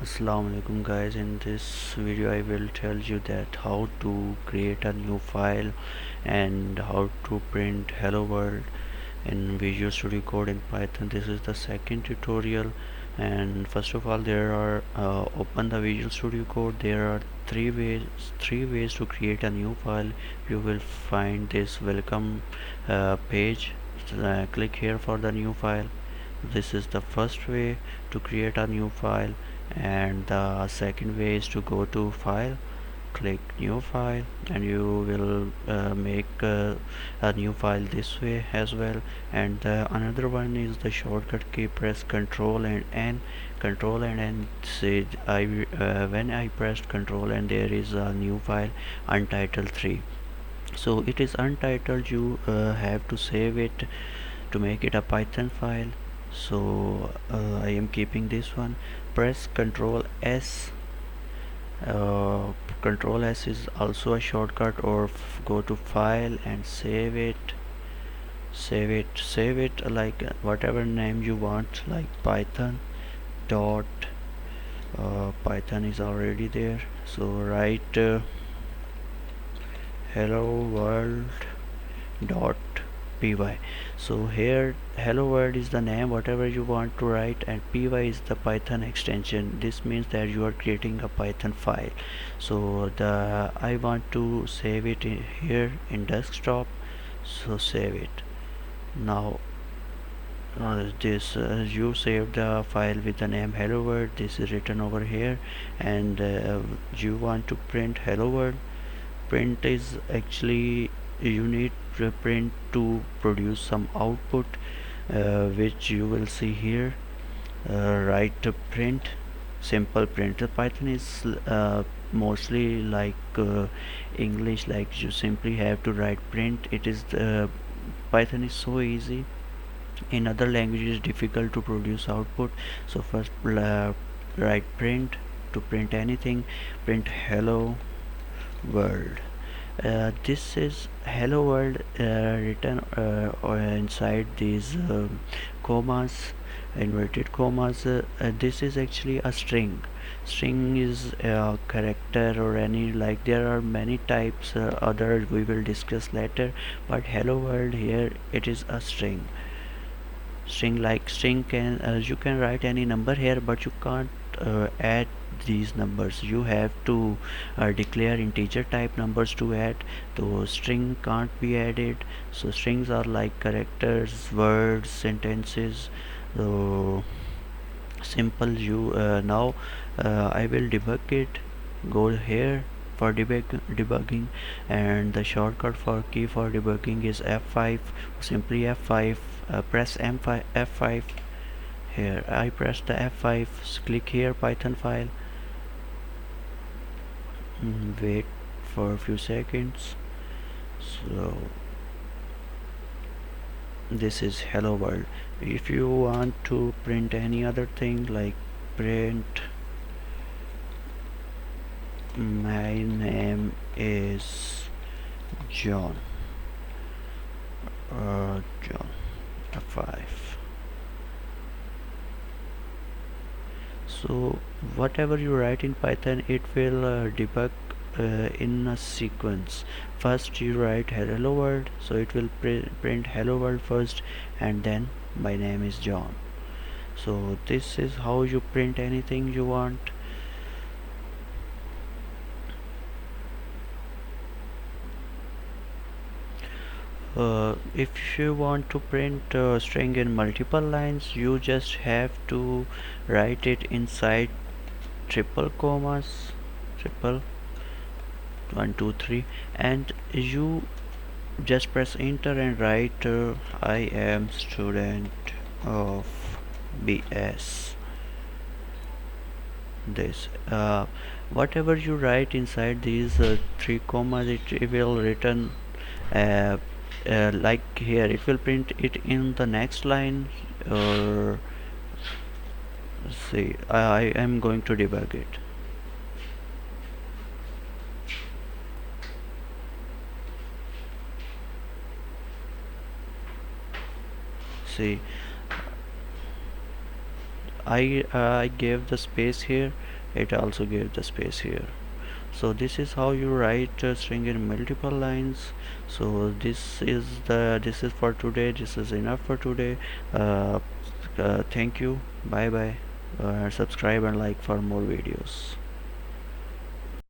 Assalamu alaikum guys. In this video I will tell you that how to create a new file and how to print hello world in Visual Studio Code in Python. This is the second tutorial, and first of all there are open the Visual Studio Code. There are three ways to create a new file. You will find this welcome page. Click here for the new file. This is the first way to create a new file, and the second way is to go to file, click new file, and you will make a new file this way as well. And another one is the shortcut key, press control and n say when I pressed control and there is a new file untitled 3. So it is untitled, you have to save it to make it a Python file. So I am keeping this one. Press Control S. uh, Control S is also a shortcut, or go to file and save it like whatever name you want, like Python dot Python is already there, so write hello world dot py. So here hello world is the name whatever you want to write, and py is the Python extension. This means that you are creating a Python file. So I want to save it here in desktop, so save it now. This You save the file with the name hello world. This is written over here, and you want to print hello world. Print is actually, you need to print to produce some output, which you will see here. Write to print, simple print. The Python is mostly like English, like you simply have to write print. Python is so easy. In other languages difficult to produce output. So first write print to print anything. Print hello world. This is hello world written inside these commas, inverted commas. This is actually a string. String is a character, or any, like there are many types, other we will discuss later, but hello world here it is a string. String can, you can write any number here, but you can't add these numbers. You have to declare integer type numbers to add. So string can't be added. So strings are like characters, words, sentences. So simple. You now I will debug it. Go here for debugging, and the shortcut for key for debugging is F5. Simply F5. Press F5. Here I press the F5. Click here Python file. Wait for a few seconds. So this is hello world. If you want to print any other thing, like print my name is John, John, F5. So whatever you write in Python, it will debug in a sequence. First you write hello world, so it will print hello world first, and then my name is John. So this is how you print anything you want. If you want to print string in multiple lines, you just have to write it inside triple commas, triple 1 2 3, and you just press enter and write I am student of BS. This whatever you write inside these three commas, it will return uh, like here it will print it in the next line. Or see, I am going to debug it. See, I gave the space here, it also gave the space here. So this is how you write a string in multiple lines. So this is for today, this is enough for today. Thank you, bye bye. Subscribe and like for more videos.